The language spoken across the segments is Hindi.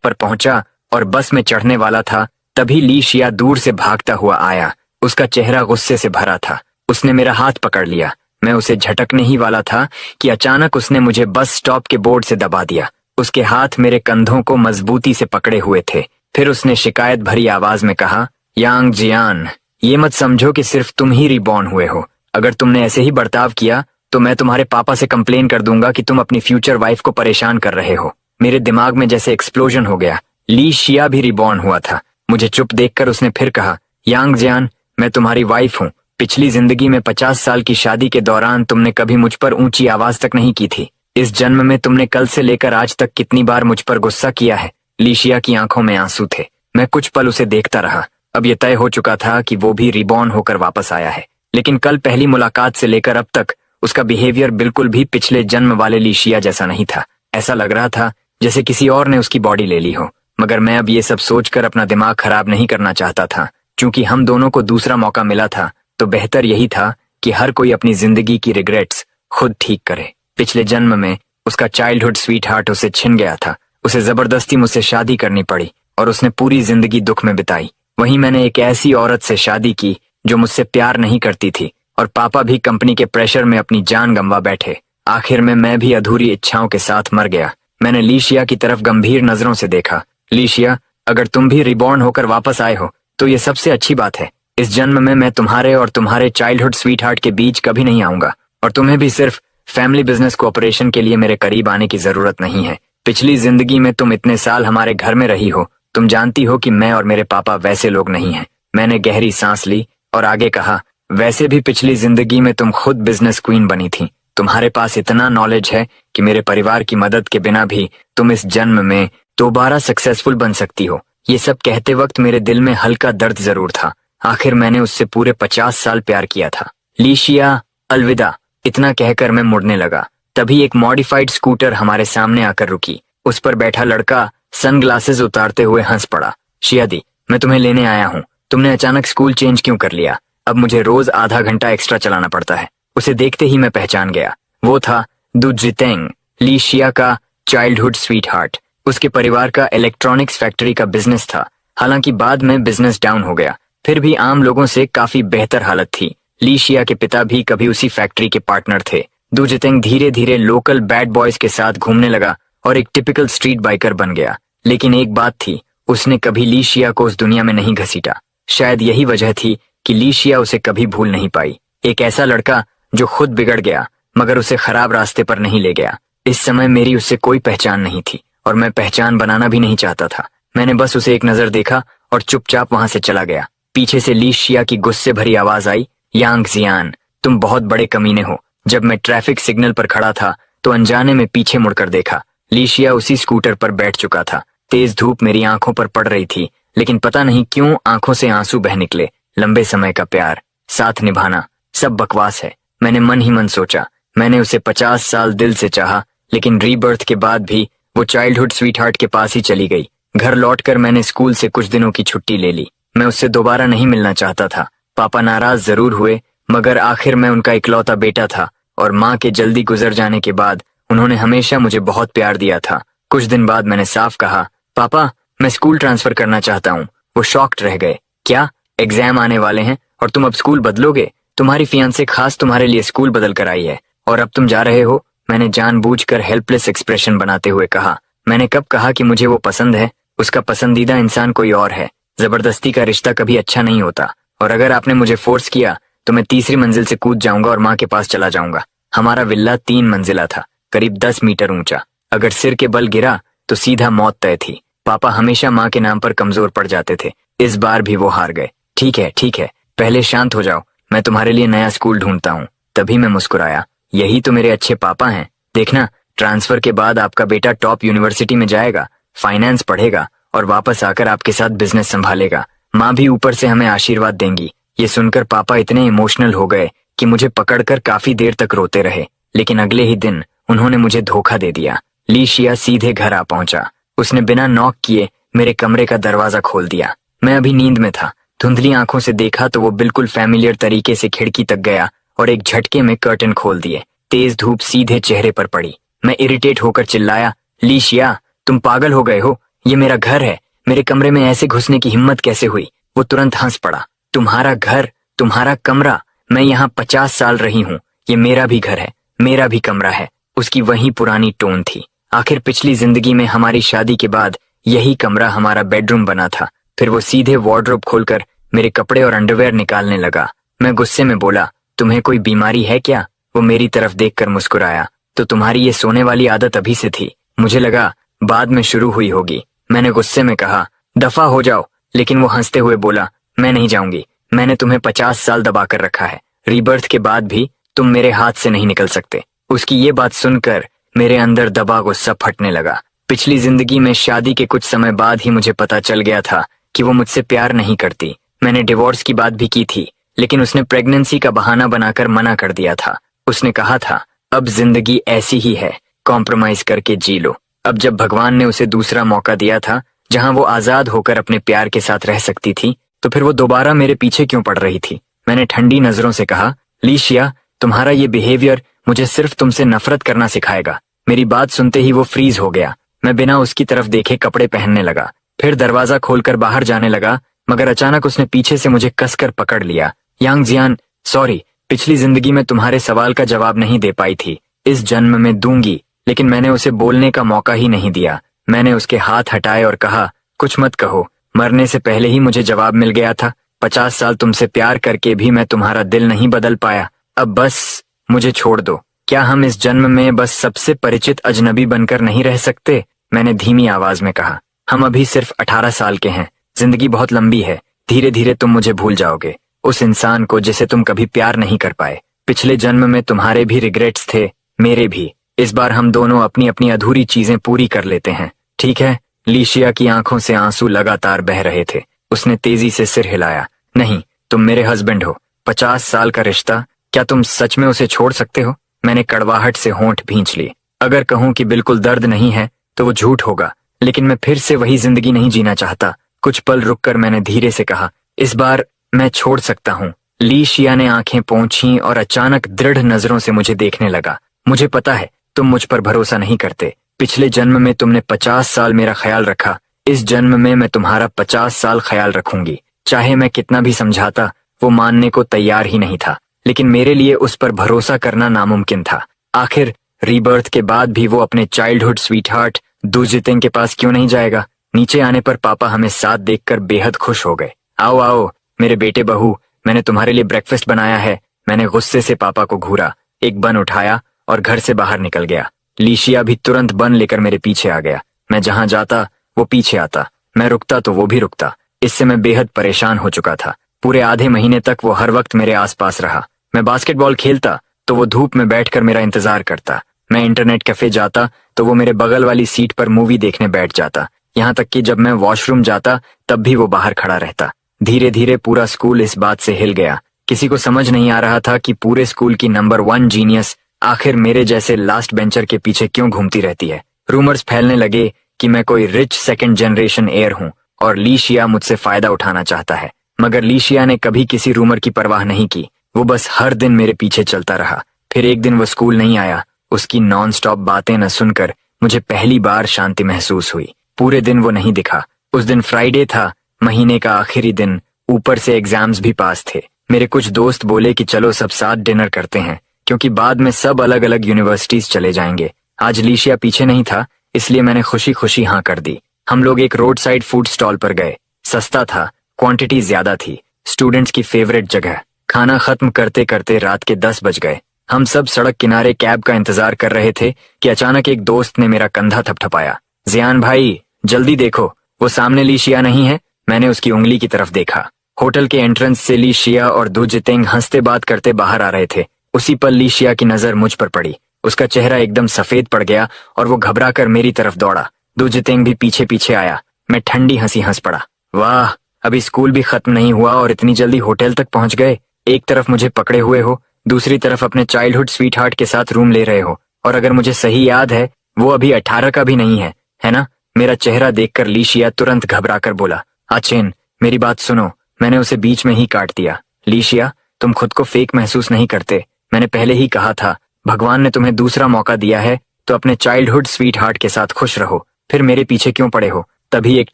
पर पहुंचा और बस में चढ़ने वाला था, तभी ली शिया दूर से भागता हुआ आया। उसका चेहरा गुस्से से भरा था। उसने मेरा हाथ पकड़ लिया। मैं उसे झटकने ही वाला था कि अचानक उसने मुझे बस स्टॉप के बोर्ड से दबा दिया। उसके हाथ मेरे कंधों को मजबूती से पकड़े हुए थे। फिर उसने शिकायत भरी आवाज में कहा, यांग जियान, ये मत समझो कि सिर्फ तुम ही रिबॉर्न हुए हो। अगर तुमने ऐसे ही बर्ताव किया तो मैं तुम्हारे पापा से कंप्लेन कर दूंगा कि तुम अपनी फ्यूचर वाइफ को परेशान कर रहे हो। मेरे दिमाग में जैसे एक्सप्लोजन हो गया। ली शिया भी रिबॉर्न हुआ था। मुझे चुप देखकर उसने फिर कहा, यांग जियान, मैं तुम्हारी वाइफ हूँ। पिछली जिंदगी में 50 साल की शादी के दौरान तुमने कभी मुझ पर ऊंची आवाज तक नहीं की थी। इस जन्म में तुमने कल से लेकर आज तक कितनी बार मुझ पर गुस्सा किया है। लीशिया की आंखों में आंसू थे। मैं कुछ पल उसे देखता रहा। अब यह तय हो चुका था कि वो भी रिबॉर्न होकर वापस आया है, लेकिन कल पहली मुलाकात से लेकर अब तक उसका बिहेवियर बिल्कुल भी पिछले जन्म वाले लीशिया जैसा नहीं था। ऐसा लग रहा था जैसे किसी और ने उसकी बॉडी ले ली हो। मगर मैं अब ये सब सोचकर अपना दिमाग खराब नहीं करना चाहता था। क्योंकि हम दोनों को दूसरा मौका मिला था तो बेहतर यही था कि हर कोई अपनी जिंदगी की रिग्रेट्स खुद ठीक करे। पिछले जन्म में उसका चाइल्डहुड स्वीट हार्ट उसे छिन गया था। उसे जबरदस्ती मुझसे शादी करनी पड़ी और उसने पूरी जिंदगी दुख में बिताई। वहीं मैंने एक ऐसी औरत से शादी की जो मुझसे प्यार नहीं करती थी और पापा भी कंपनी के प्रेशर में अपनी जान गंवा बैठे। आखिर में मैं भी अधूरी इच्छाओं के साथ मर गया। मैंने लीशिया की तरफ गंभीर नजरों से देखा। लीशिया, अगर तुम भी रिबॉर्न होकर वापस आए हो तो ये सबसे अच्छी बात है। इस जन्म में मैं तुम्हारे और तुम्हारे चाइल्डहुड स्वीट हार्ट के बीच कभी नहीं आऊंगा और तुम्हें भी सिर्फ फैमिली बिजनेस कोऑपरेशन के लिए मेरे करीब आने की जरूरत नहीं है। पिछली जिंदगी में तुम इतने साल हमारे घर में रही हो, तुम जानती हो कि मैं और मेरे पापा वैसे लोग नहीं हैं। मैंने गहरी सांस ली और आगे कहा, वैसे भी पिछली जिंदगी में तुम खुद बिजनेस क्वीन बनी थी। तुम्हारे पास इतना नॉलेज है कि मेरे परिवार की मदद के बिना भी तुम इस जन्म में दोबारा सक्सेसफुल बन सकती हो। ये सब कहते वक्त मेरे दिल में हल्का दर्द जरूर था। आखिर मैंने उससे पूरे 50 साल प्यार किया था। लीशिया, अलविदा, इतना कहकर मैं मुड़ने लगा। तभी एक मॉडिफाइड स्कूटर हमारे सामने आकर रुकी। उस पर बैठा लड़का सनग्लासेस उतारते हुए हंस पड़ा। शियादी, मैं तुम्हें लेने आया हूँ। तुमने अचानक स्कूल चेंज क्यों कर लिया? अब मुझे रोज आधा घंटा एक्स्ट्रा चलाना पड़ता है। उसे देखते ही मैं पहचान गया। वो था दुजितेंग, लीशिया का चाइल्डहुड स्वीट हार्ट। उसके परिवार का इलेक्ट्रॉनिक्स फैक्ट्री का बिजनेस था। हालांकि बाद में बिजनेस डाउन हो गया, फिर भी आम लोगों से काफी बेहतर हालत थी। लीशिया के पिता भी कभी उसी फैक्ट्री के पार्टनर थे। दुजितेंग धीरे धीरे लोकल बैड बॉयज के साथ घूमने लगा और एक टिपिकल स्ट्रीट बाइकर बन गया। लेकिन एक बात थी, उसने कभी लीशिया को उस दुनिया में नहीं घसीटा। शायद यही वजह थी कि लीशिया उसे कभी भूल नहीं पाई। एक ऐसा लड़का जो खुद बिगड़ गया मगर उसे खराब रास्ते पर नहीं ले गया। इस समय मेरी उससे कोई पहचान नहीं थी और मैं पहचान बनाना भी नहीं चाहता था। मैंने बस उसे एक नजर देखा और चुपचाप वहां से चला गया। पीछे से लीशिया की गुस्से भरी आवाज आई, यांग जियान, तुम बहुत बड़े कमीने हो। जब मैं ट्रैफिक सिग्नल पर खड़ा था तो अनजाने में पीछे मुड़कर देखा। लीशिया उसी स्कूटर पर बैठ चुका था। तेज धूप मेरी आंखों पर पड़ रही थी, लेकिन पता नहीं क्यों आंखों से आंसू बह निकले। लंबे समय का प्यार, साथ निभाना, सब बकवास है, मैंने मन ही मन सोचा। मैंने उसे 50 साल दिल से चाहा, लेकिन रीबर्थ के बाद भी वो चाइल्डहुड स्वीट हार्ट के पास ही चली गई। घर लौटकर मैंने स्कूल से कुछ दिनों की छुट्टी ले ली। मैं उससे दोबारा नहीं मिलना चाहता था। पापा नाराज जरूर हुए, मगर आखिर मैं उनका इकलौता बेटा था और माँ के जल्दी गुजर जाने के बाद उन्होंने हमेशा मुझे बहुत प्यार दिया था। कुछ दिन बाद मैंने साफ कहा, पापा, मैं स्कूल ट्रांसफर करना चाहता हूँ। वो शॉक्ड रह गए। क्या, एग्जाम आने वाले हैं और तुम अब स्कूल बदलोगे? तुम्हारी फियांसे खास तुम्हारे लिए स्कूल बदल कर आई है और अब तुम जा रहे हो? मैंने जानबूझकर हेल्पलेस एक्सप्रेशन बनाते हुए कहा। मैंने कब कहा कि मुझे वो पसंद है? उसका पसंदीदा इंसान कोई और है। जबरदस्ती का रिश्ता कभी अच्छा नहीं होता और अगर आपने मुझे फोर्स किया तो मैं तीसरी मंजिल से कूद जाऊंगा और माँ के पास चला जाऊंगा। हमारा विल्ला 3 मंजिला था, करीब 10 मीटर ऊंचा। अगर सिर के बल गिरा तो सीधा मौत तय थी। पापा हमेशा माँ के नाम पर कमजोर पड़ जाते थे। इस बार भी वो हार गए। ठीक है, पहले शांत हो जाओ, मैं तुम्हारे लिए नया स्कूल ढूंढता हूँ। तभी मैं मुस्कुराया। यही तो मेरे अच्छे पापा हैं। देखना, ट्रांसफर के बाद आपका बेटा टॉप यूनिवर्सिटी में जाएगा, फाइनेंस पढ़ेगा और वापस आकर आपके साथ बिजनेस संभालेगा। माँ भी ऊपर से हमें आशीर्वाद देंगी। ये सुनकर पापा इतने इमोशनल हो गए कि मुझे पकड़कर काफी देर तक रोते रहे। लेकिन अगले ही दिन उन्होंने मुझे धोखा दे दिया। लीशिया सीधे घर आ पहुंचा। उसने बिना नॉक किए मेरे कमरे का दरवाजा खोल दिया। मैं अभी नींद में था। धुंधली आंखों से देखा तो वो बिल्कुल फैमिलियर तरीके से खिड़की तक गया और एक झटके में कर्टन खोल दिए। तेज धूप सीधे चेहरे पर पड़ी। मैं इरिटेट होकर चिल्लाया, लीशिया, तुम पागल हो गए हो? ये मेरा घर है, मेरे कमरे में ऐसे घुसने की हिम्मत कैसे हुई? वो तुरंत हंस पड़ा। तुम्हारा घर, तुम्हारा कमरा? मैं यहाँ 50 साल रही हूँ, ये मेरा भी घर है, मेरा भी कमरा है। उसकी वही पुरानी टोन थी। आखिर पिछली जिंदगी में हमारी शादी के बाद यही कमरा हमारा बेडरूम बना था। फिर वो सीधे वार्डरोब खोलकर मेरे कपड़े और अंडरवेयर निकालने लगा। मैं गुस्से में बोला, तुम्हें कोई बीमारी है क्या? वो मेरी तरफ देखकर मुस्कुराया, तो तुम्हारी ये सोने वाली आदत अभी से थी? मुझे लगा बाद में शुरू हुई होगी। मैंने गुस्से में कहा, दफा हो जाओ। लेकिन वो हंसते हुए बोला, मैं नहीं जाऊंगी। मैंने तुम्हें 50 साल दबा कर रखा है, रीबर्थ के बाद भी तुम मेरे हाथ से नहीं निकल सकते। उसकी ये बात सुनकर मेरे अंदर दबा गुस्सा फटने लगा। पिछली जिंदगी में शादी के कुछ समय बाद ही मुझे पता चल गया था कि वो मुझसे प्यार नहीं करती। मैंने डिवोर्स की बात भी की थी, लेकिन उसने प्रेगनेंसी का बहाना बनाकर मना कर दिया था। उसने कहा था, अब जिंदगी ऐसी ही है, कॉम्प्रोमाइज करके जी लो। अब जब भगवान ने उसे दूसरा मौका दिया था जहां वो आजाद होकर अपने प्यार के साथ रह सकती थी, तो फिर वो दोबारा मेरे पीछे क्यों पड़ रही थी? मैंने ठंडी नजरों से कहा, लीशिया, तुम्हारा ये बिहेवियर मुझे सिर्फ तुमसे नफरत करना सिखाएगा। मेरी बात सुनते ही वो फ्रीज हो गया। मैं बिना उसकी तरफ देखे कपड़े पहनने लगा, फिर दरवाजा खोलकर बाहर जाने लगा, मगर अचानक उसने पीछे से मुझे कसकर पकड़ लिया। यांग जियान, सॉरी, पिछली जिंदगी में तुम्हारे सवाल का जवाब नहीं दे पाई थी, इस जन्म में दूंगी। लेकिन मैंने उसे बोलने का मौका ही नहीं दिया। मैंने उसके हाथ हटाए और कहा, कुछ मत कहो, मरने से पहले ही मुझे जवाब मिल गया था। 50 साल तुमसे प्यार करके भी मैं तुम्हारा दिल नहीं बदल पाया। अब बस मुझे छोड़ दो। क्या हम इस जन्म में बस सबसे परिचित अजनबी बनकर नहीं रह सकते? मैंने धीमी आवाज में कहा, हम अभी सिर्फ 18 साल के हैं, जिंदगी बहुत लंबी है। धीरे धीरे तुम मुझे भूल जाओगे, उस इंसान को जिसे तुम कभी प्यार नहीं कर पाए। पिछले जन्म में तुम्हारे भी रिग्रेट्स थे, मेरे भी। इस बार हम दोनों अपनी अपनी अधूरी चीजें पूरी कर लेते हैं, ठीक है? लीशिया की आंखों से आंसू लगातार बह रहे थे। उसने तेजी से सिर हिलाया। नहीं, तुम मेरे हस्बैंड हो। 50 साल का रिश्ता, क्या तुम सच में उसे छोड़ सकते हो? मैंने कड़वाहट से होंठ भींच ली। अगर कहूं कि बिल्कुल दर्द नहीं है तो वो झूठ होगा, लेकिन मैं फिर से वही जिंदगी नहीं जीना चाहता। कुछ पल रुककर मैंने धीरे से कहा, इस बार मैं छोड़ सकता हूँ। लीशिया ने आंखें पोंछी और अचानक दृढ़ नजरों से मुझे देखने लगा। मुझे पता है तुम मुझ पर भरोसा नहीं करते। पिछले जन्म में तुमने 50 साल मेरा ख्याल रखा, इस जन्म में मैं तुम्हारा 50 साल ख्याल रखूंगी। चाहे मैं कितना भी समझाता, वो मानने को तैयार ही नहीं था, लेकिन मेरे लिए उस पर भरोसा करना नामुमकिन था। आखिर रीबर्थ के बाद भी वो अपने चाइल्डहुड स्वीटहार्ट दू जितेंग के पास क्यों नहीं जाएगा? नीचे आने पर पापा हमें साथ देखकर बेहद खुश हो गए। आओ आओ मेरे बेटे बहू, मैंने तुम्हारे लिए ब्रेकफास्ट बनाया है। मैंने गुस्से से पापा को घूरा, एक बन उठाया और घर से बाहर निकल गया। लीशिया भी तुरंत बन लेकर मेरे पीछे आ गया। मैं जहां जाता वो पीछे आता, मैं रुकता तो वो भी रुकता। इससे मैं बेहद परेशान हो चुका था। पूरे आधे महीने तक वो हर वक्त मेरे आसपास रहा। मैं बास्केटबॉल खेलता तो वो धूप में बैठकर मेरा इंतजार करता। मैं इंटरनेट कैफे जाता तो वो मेरे बगल वाली सीट पर मूवी देखने बैठ जाता। यहाँ तक कि जब मैं वॉशरूम जाता तब भी वो बाहर खड़ा रहता। धीरे धीरे पूरा स्कूल इस बात से हिल गया। किसी को समझ नहीं आ रहा था कि पूरे स्कूल की नंबर 1 जीनियस आखिर मेरे जैसे लास्ट बेंचर के पीछे क्यों घूमती रहती है। रूमर्स फैलने लगे कि मैं कोई रिच सेकंड जनरेशन हेयर हूँ और लीशिया मुझसे फायदा उठाना चाहता है। मगर लीशिया ने कभी किसी रूमर की परवाह नहीं की। वो बस हर दिन मेरे पीछे चलता रहा। फिर एक दिन वो स्कूल नहीं आया। उसकी नॉन स्टॉप बातें न सुनकर मुझे पहली बार शांति महसूस हुई। पूरे दिन वो नहीं दिखा। उस दिन फ्राइडे था, महीने का आखिरी दिन, ऊपर से एग्जाम्स भी पास थे। मेरे कुछ दोस्त बोले कि चलो सब साथ डिनर करते हैं, क्योंकि बाद में सब अलग अलग यूनिवर्सिटीज चले जाएंगे। आज लीशिया पीछे नहीं था, इसलिए मैंने खुशी खुशी हाँ कर दी। हम लोग एक रोड साइड फूड स्टॉल पर गए। सस्ता था, क्वांटिटी ज्यादा थी, स्टूडेंट्स की फेवरेट जगह। खाना खत्म करते करते रात के 10 बज गए। हम सब सड़क किनारे कैब का इंतजार कर रहे थे कि अचानक एक दोस्त ने मेरा कंधा थपथपाया। जियान भाई, जल्दी देखो, वो सामने लीशिया नहीं है? मैंने उसकी उंगली की तरफ देखा। होटल के एंट्रेंस से लीशिया और दू जितेंग हंसते बात करते बाहर आ रहे थे। उसी पल लीशिया की नजर मुझ पर पड़ी। उसका चेहरा एकदम सफेद पड़ गया और वो घबरा कर मेरी तरफ दौड़ा। दू जितेंग भी पीछे पीछे आया। मैं ठंडी हंसी हंस पड़ा। वाह, अभी स्कूल भी खत्म नहीं हुआ और इतनी जल्दी होटल तक पहुंच गए। एक तरफ मुझे पकड़े हुए हो, दूसरी तरफ अपने चाइल्डहुड स्वीटहार्ट के साथ रूम ले रहे हो, और अगर मुझे सही याद है वो अभी 18 का भी नहीं है ना? मेरा चेहरा देखकर लीशिया तुरंत घबरा कर बोला, आचेन मेरी बात सुनो। मैंने उसे बीच में ही काट दिया। लीशिया, तुम खुद को फेक महसूस नहीं करते। मैंने पहले ही कहा था, भगवान ने तुम्हें दूसरा मौका दिया है तो अपने चाइल्डहुड स्वीटहार्ट के साथ खुश रहो। फिर मेरे पीछे क्यों पड़े हो? तभी एक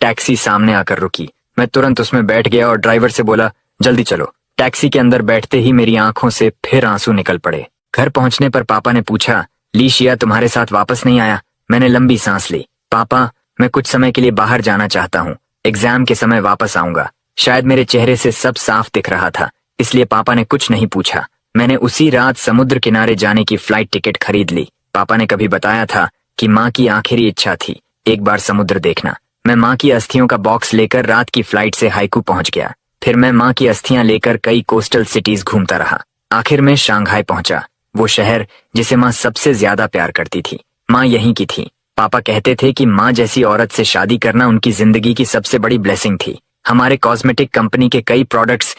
टैक्सी सामने आकर रुकी। मैं तुरंत उसमें बैठ गया और ड्राइवर से बोला, जल्दी चलो। टैक्सी के अंदर बैठते ही मेरी आंखों से फिर आंसू निकल पड़े। घर पहुंचने पर पापा ने पूछा, लीशिया तुम्हारे साथ वापस नहीं आया? मैंने लंबी सांस ली। पापा, मैं कुछ समय के लिए बाहर जाना चाहता हूँ, एग्जाम के समय वापस आऊंगा। शायद मेरे चेहरे से सब साफ दिख रहा था, इसलिए पापा ने कुछ नहीं पूछा। मैंने उसी रात समुद्र किनारे जाने की फ्लाइट टिकट खरीद ली। पापा ने कभी बताया था कि माँ की आखिरी इच्छा थी एक बार समुद्र देखना। मैं माँ की अस्थियों का बॉक्स लेकर रात की फ्लाइट से हाइकू पहुंच गया। फिर मैं माँ की अस्थियां लेकर कई कोस्टल सिटीज घूमता रहा। आखिर में शांघाई पहुंचा, वो शहर जिसे माँ सबसे ज्यादा प्यार करती थी। माँ यहीं की थी। पापा कहते थे कि माँ जैसी औरत से शादी करना उनकी जिंदगी की सबसे बड़ी ब्लेसिंग थी। हमारे कॉस्मेटिक कंपनी के कई प्रोडक्ट्स